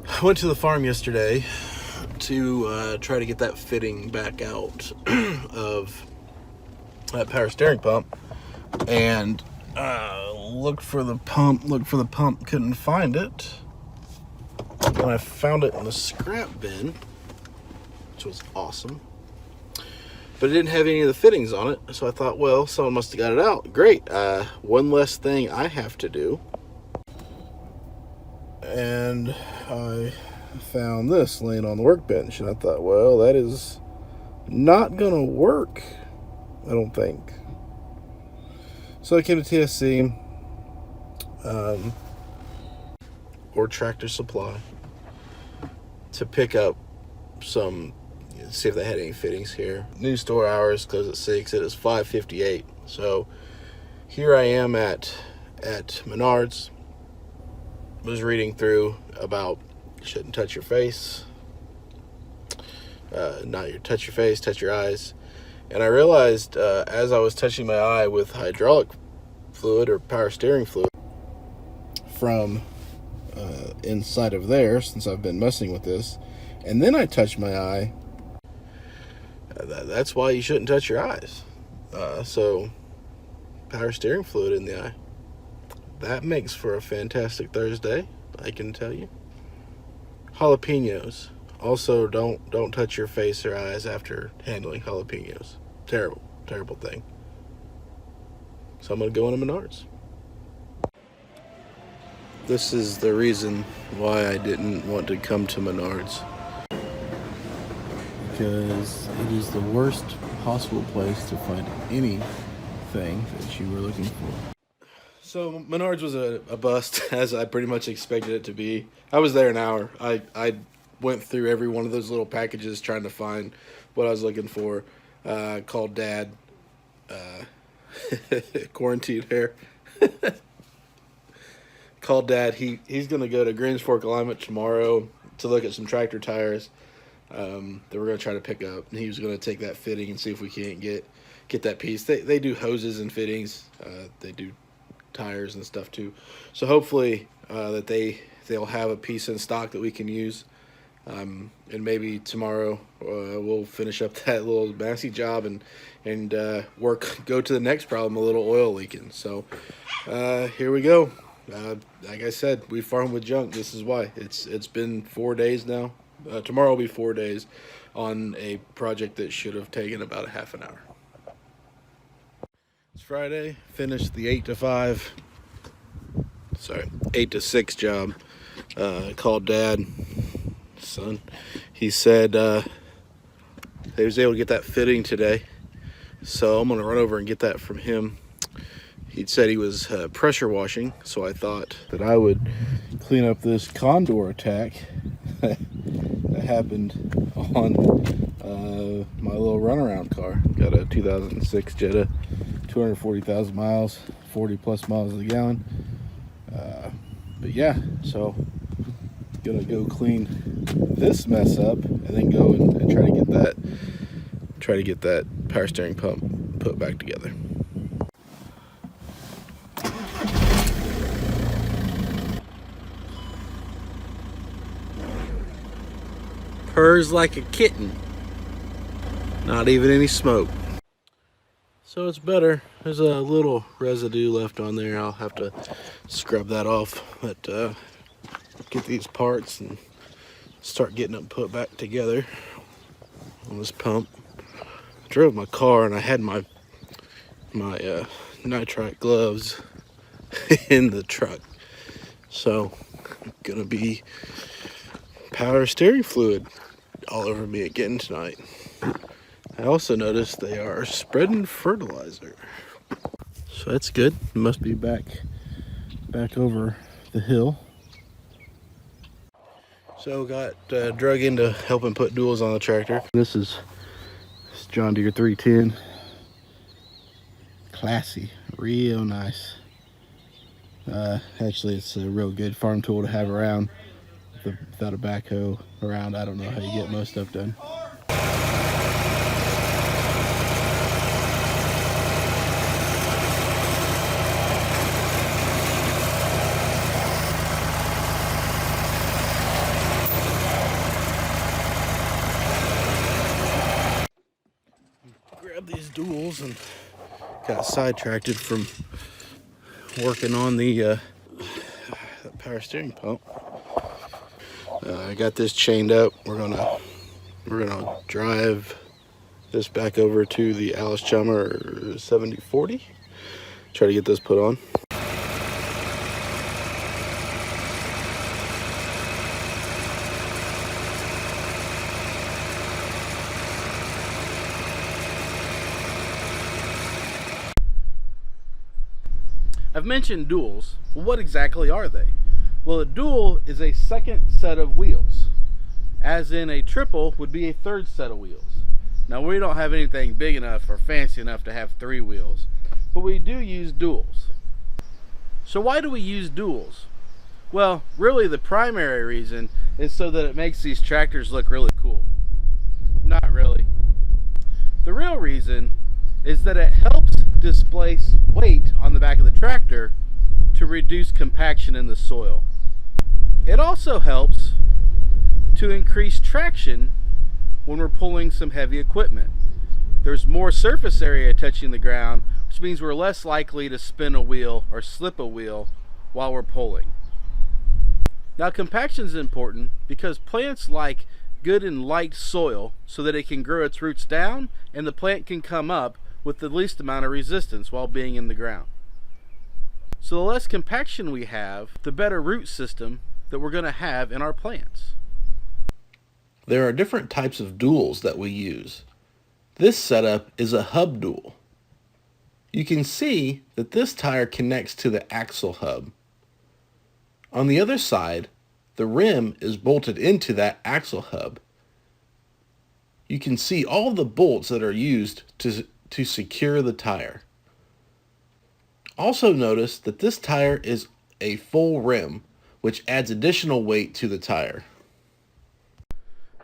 I went to the farm yesterday to try to get that fitting back out of that power steering pump, and looked for the pump, couldn't find it. And I found it in the scrap bin, which was awesome. But it didn't have any of the fittings on it, so I thought, well, someone must have got it out. Great. One less thing I have to do. And I found this laying on the workbench, and I thought, well, that is not gonna work, I don't think. So I came to TSC or Tractor Supply to pick up some, see if they had any fittings here. New store hours close at 6. It is 5:58. So here I am at Menards. Was reading through about shouldn't touch your face, touch your face, touch your eyes. And I realized as I was touching my eye with hydraulic fluid or power steering fluid from inside of there, since I've been messing with this, and then I touched my eye, that's why you shouldn't touch your eyes. So power steering fluid in the eye, that makes for a fantastic Thursday, I can tell you. Jalapenos. Also, don't touch your face or eyes after handling jalapenos. Terrible thing. So I'm going to go into Menards. This is the reason why I didn't want to come to Menards. Because it is the worst possible place to find anything that you were looking for. So Menards was a bust, as I pretty much expected it to be. I was there an hour. I went through every one of those little packages trying to find what I was looking for. Called Dad. Quarantined hair. Called Dad. He's going to go to Greens Fork Alignment tomorrow to look at some tractor tires that we're going to try to pick up. And he was going to take that fitting and see if we can't get that piece. They do hoses and fittings. They do tires and stuff too. So hopefully that they'll have a piece in stock that we can use. And maybe tomorrow we'll finish up that little Massey job and go to the next problem, a little oil leaking. So here we go. Like I said, we farm with junk. This is why. It's been 4 days now. Tomorrow will be 4 days on a project that should have taken about a half an hour. It's Friday. Finished the 8 to 6 job. Called Dad, son. He said he was able to get that fitting today. So I'm going to run over and get that from him. He'd said he was pressure washing, so I thought that I would clean up this condor attack that happened on my little runaround car. Got a 2006 Jetta, 240,000 miles, 40 plus miles a gallon. But yeah, so gonna go clean this mess up and then go and try to get that power steering pump put back together. Purrs like a kitten. Not even any smoke. So it's better. There's a little residue left on there. I'll have to scrub that off. But get these parts and start getting them put back together on this pump. I drove my car and I had my nitrite gloves in the truck. So gonna be power steering fluid all over me again tonight. I also noticed they are spreading fertilizer. So that's good. It must be back over the hill. So got drug into helping put duals on the tractor. This is John Deere 310. Classy, real nice. Actually, it's a real good farm tool to have around. Without a backhoe around, I don't know how you get most stuff done. duals and got sidetracked from working on the power steering pump. I got this chained up. We're gonna drive this back over to the Allis Chalmers 7040. Try to get this put on. I've mentioned duals. Well, what exactly are they? Well, a dual is a second set of wheels, as in a triple would be a third set of wheels. Now, we don't have anything big enough or fancy enough to have 3 wheels, but we do use duals. So why do we use duals? Well, really the primary reason is so that it makes these tractors look really cool. Not really. The real reason is that it helps displace weight on the back of the tractor to reduce compaction in the soil. It also helps to increase traction when we're pulling some heavy equipment. There's more surface area touching the ground, which means we're less likely to spin a wheel or slip a wheel while we're pulling. Now, compaction is important because plants like good and light soil so that it can grow its roots down and the plant can come up with the least amount of resistance while being in the ground. So the less compaction we have, the better root system that we're going to have in our plants. There are different types of duals that we use. This setup is a hub dual. You can see that this tire connects to the axle hub. On the other side, the rim is bolted into that axle hub. You can see all the bolts that are used to secure the tire. Also notice that this tire is a full rim, which adds additional weight to the tire.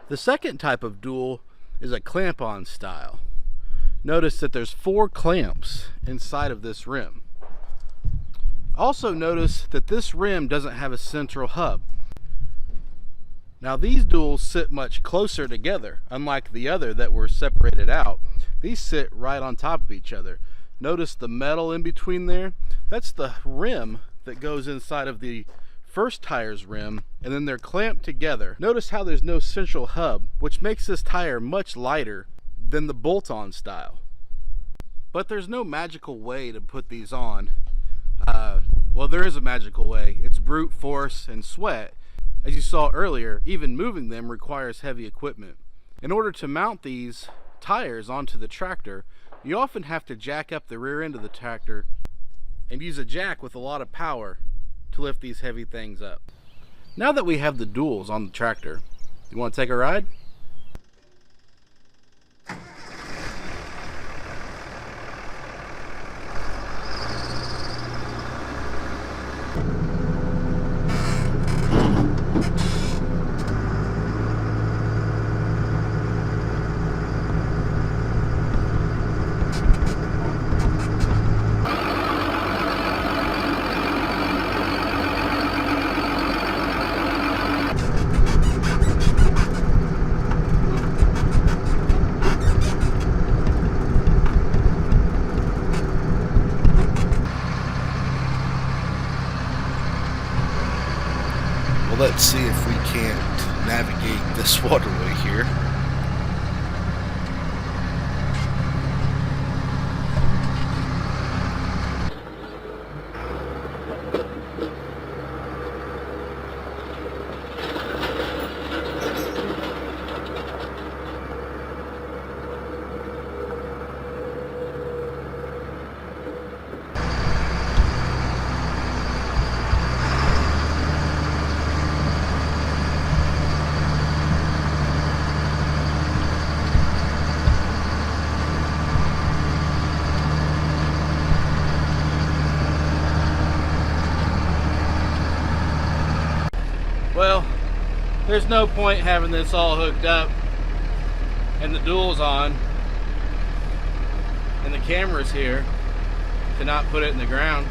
The second type of dual is a clamp-on style. Notice that there's 4 clamps inside of this rim. Also notice that this rim doesn't have a central hub. Now, these duals sit much closer together, unlike the other that were separated out. These sit right on top of each other. Notice the metal in between there? That's the rim that goes inside of the first tire's rim, and then they're clamped together. Notice how there's no central hub, which makes this tire much lighter than the bolt-on style. But there's no magical way to put these on. Well, there is a magical way. It's brute force and sweat. As you saw earlier, even moving them requires heavy equipment. In order to mount these tires onto the tractor, you often have to jack up the rear end of the tractor and use a jack with a lot of power to lift these heavy things up. Now that we have the duals on the tractor, you want to take a ride? Let's see if we can't navigate this waterway here. Well, there's no point having this all hooked up and the duals on and the cameras here to not put it in the ground.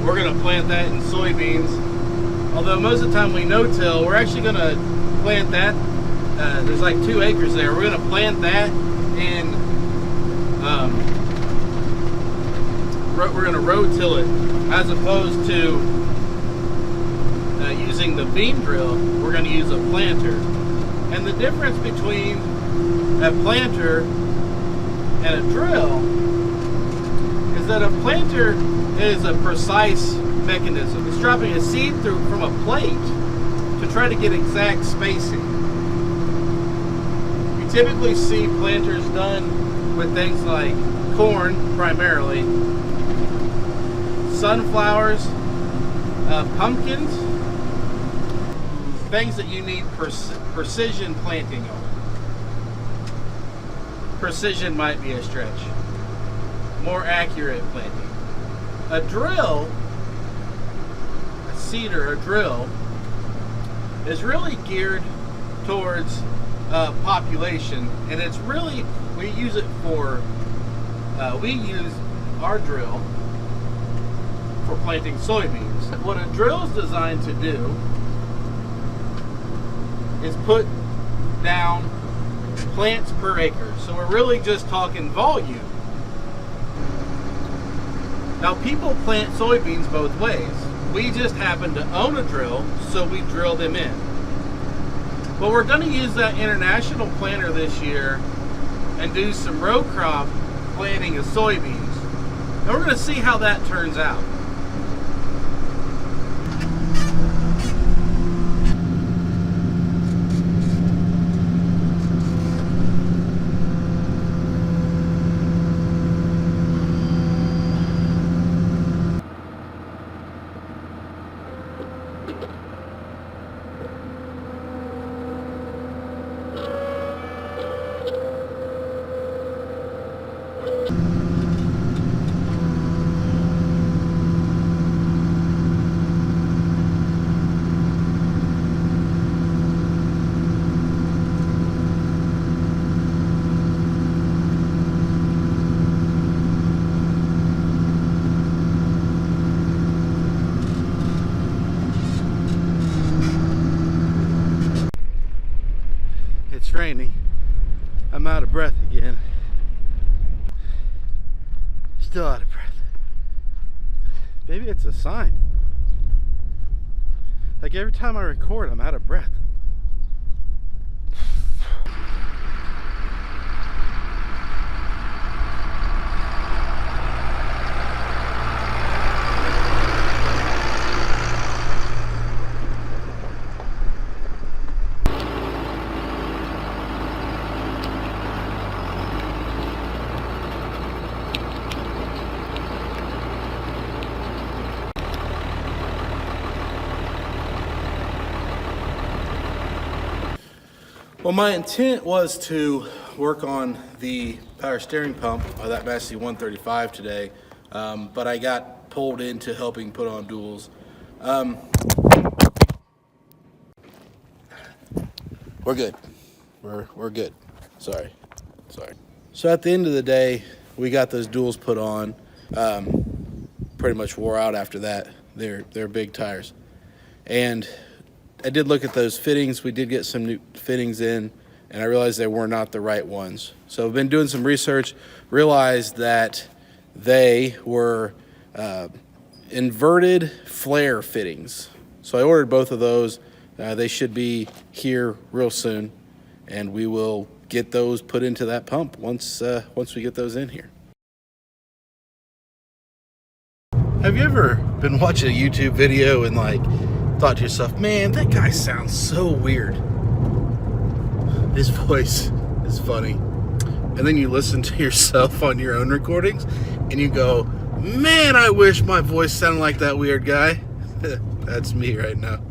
we're gonna plant that in soybeans. Although most of the time we no-till, we're actually gonna plant that. There's like 2 acres there. We're gonna plant that in, we're gonna row-till it, as opposed to using the beam drill. We're gonna use a planter. And the difference between a planter and a drill is that a planter is a precise mechanism. It's dropping a seed through from a plate to try to get exact spacing. You typically see planters done with things like corn, primarily, sunflowers, pumpkins, things that you need precision planting on. Precision might be a stretch. More accurate planting. A drill, a seeder, a drill, is really geared towards population, and it's really, we use our drill for planting soybeans. What a drill is designed to do is put down plants per acre. So we're really just talking volume. Now, people plant soybeans both ways. We just happen to own a drill, so we drill them in. But we're going to use that international planter this year and do some row crop planting of soybeans. And we're going to see how that turns out. It's raining. I'm out of breath again. Still out of breath. Maybe it's a sign. Like every time I record, I'm out of breath. Well, my intent was to work on the power steering pump of that Massey 135 today, but I got pulled into helping put on duals. We're good. We're good. Sorry. So at the end of the day, we got those duals put on. Pretty much wore out after that. They're big tires, and I did look at those fittings. We did get some new fittings in, and I realized they were not the right ones. So I've been doing some research, realized that they were inverted flare fittings. So I ordered both of those. They should be here real soon, and we will get those put into that pump once we get those in here. Have you ever been watching a YouTube video and thought to yourself, man, that guy sounds so weird. His voice is funny. And then you listen to yourself on your own recordings and you go, man, I wish my voice sounded like that weird guy. That's me right now.